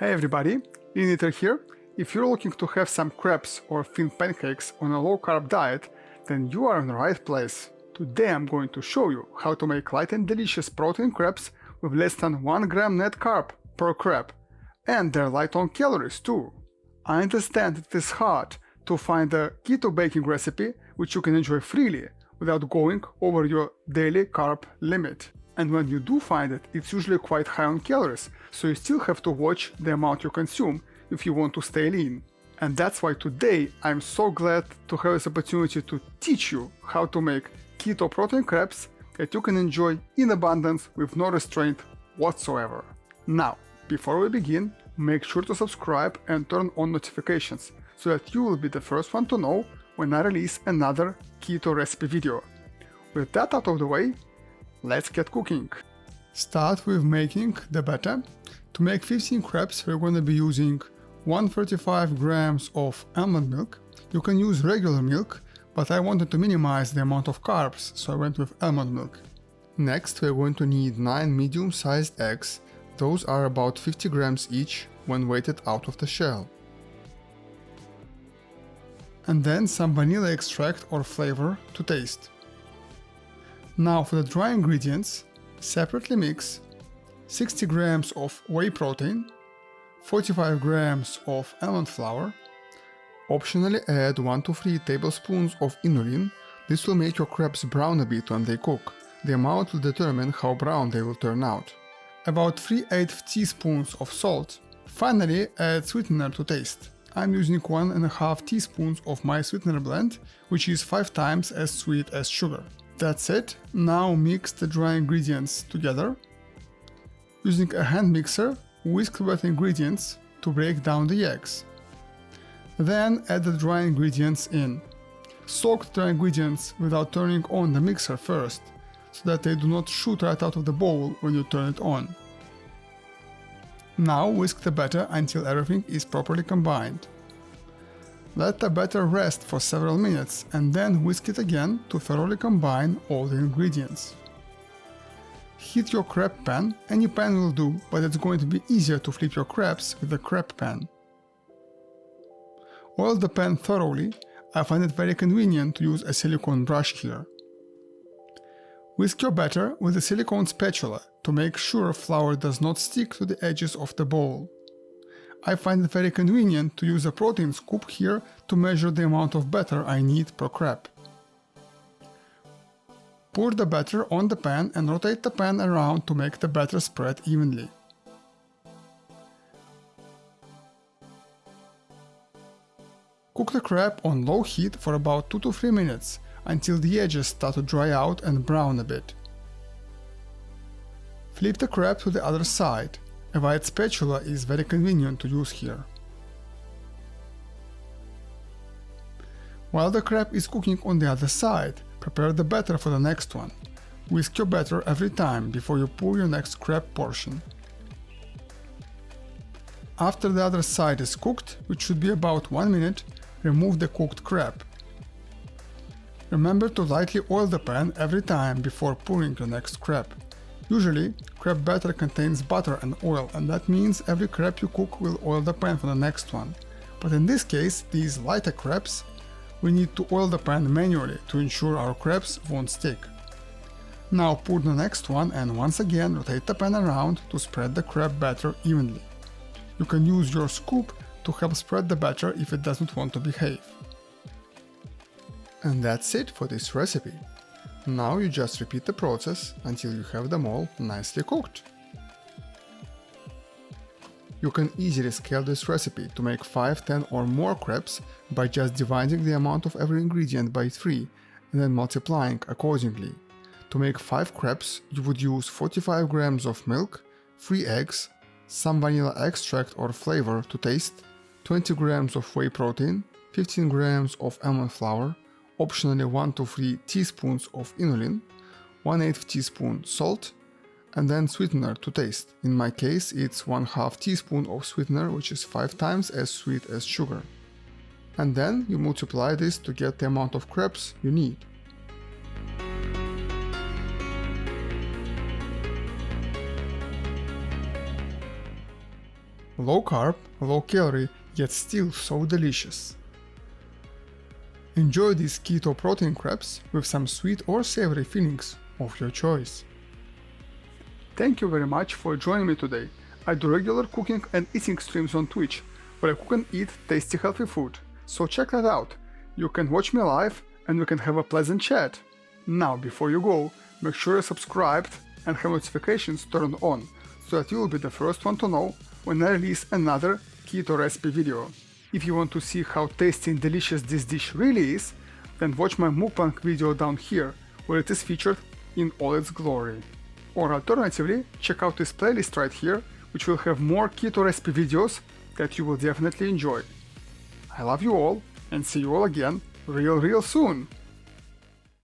Hey everybody, Inulin here. If you're looking to have some crepes or thin pancakes on a low-carb diet, then you are in the right place. Today I'm going to show you how to make light and delicious protein crepes with less than 1 gram net carb per crepe. And they're light on calories too. I understand it is hard to find a keto baking recipe which you can enjoy freely without going over your daily carb limit. And when you do find it, it's usually quite high on calories, so you still have to watch the amount you consume if you want to stay lean. And that's why today I'm so glad to have this opportunity to teach you how to make keto protein crepes that you can enjoy in abundance with no restraint whatsoever. Now, before we begin, make sure to subscribe and turn on notifications so that you will be the first one to know when I release another keto recipe video. With that out of the way, let's get cooking. Start with making the batter. To make 15 crepes, we're going to be using 135 grams of almond milk. You can use regular milk, but I wanted to minimize the amount of carbs, so I went with almond milk. Next, we're going to need 9 medium-sized eggs. Those are about 50 grams each when weighted out of the shell. And then some vanilla extract or flavor to taste. Now for the dry ingredients, separately mix 60 grams of whey protein, 45 grams of almond flour. Optionally add 1 to 3 tablespoons of inulin. This will make your crepes brown a bit when they cook. The amount will determine how brown they will turn out. About 3/8 teaspoons of salt. Finally, add sweetener to taste. I'm using 1.5 teaspoons of my sweetener blend, which is 5 times as sweet as sugar. That's it. Now mix the dry ingredients together. Using a hand mixer, whisk the wet ingredients to break down the eggs. Then add the dry ingredients in. Soak the dry ingredients without turning on the mixer first, so that they do not shoot right out of the bowl when you turn it on. Now whisk the batter until everything is properly combined. Let the batter rest for several minutes and then whisk it again to thoroughly combine all the ingredients. Heat your crepe pan. Any pan will do, but it's going to be easier to flip your crepes with a crepe pan. Oil the pan thoroughly. I find it very convenient to use a silicone brush here. Whisk your batter with a silicone spatula to make sure flour does not stick to the edges of the bowl. I find it very convenient to use a protein scoop here to measure the amount of batter I need per crepe. Pour the batter on the pan and rotate the pan around to make the batter spread evenly. Cook the crepe on low heat for about 2 to 3 minutes until the edges start to dry out and brown a bit. Flip the crepe to the other side. A wide spatula is very convenient to use here. While the crepe is cooking on the other side, prepare the batter for the next one. Whisk your batter every time before you pour your next crepe portion. After the other side is cooked, which should be about 1 minute, remove the cooked crepe. Remember to lightly oil the pan every time before pouring your next crepe. Usually, crepe batter contains butter and oil, and that means every crepe you cook will oil the pan for the next one. But in this case, these lighter crepes, we need to oil the pan manually to ensure our crepes won't stick. Now pour the next one and once again rotate the pan around to spread the crepe batter evenly. You can use your scoop to help spread the batter if it doesn't want to behave. And that's it for this recipe. Now you just repeat the process until you have them all nicely cooked. You can easily scale this recipe to make 5, 10 or more crepes by just dividing the amount of every ingredient by 3 and then multiplying accordingly. To make 5 crepes, you would use 45 grams of milk, 3 eggs, some vanilla extract or flavor to taste, 20 grams of whey protein, 15 grams of almond flour, optionally 1 to 3 teaspoons of inulin, 1/8 teaspoon salt, and then sweetener to taste. In my case, it's 1/2 teaspoon of sweetener, which is 5 times as sweet as sugar. And then you multiply this to get the amount of crepes you need. Low carb, low calorie, yet still so delicious. Enjoy these keto protein crepes with some sweet or savory fillings of your choice. Thank you very much for joining me today. I do regular cooking and eating streams on Twitch, where I cook and eat tasty healthy food, so check that out. You can watch me live and we can have a pleasant chat. Now, before you go, make sure you're subscribed and have notifications turned on, so that you'll be the first one to know when I release another keto recipe video. If you want to see how tasty and delicious this dish really is, then watch my mukbang video down here, where it is featured in all its glory. Or alternatively, check out this playlist right here, which will have more keto recipe videos that you will definitely enjoy. I love you all, and see you all again real soon!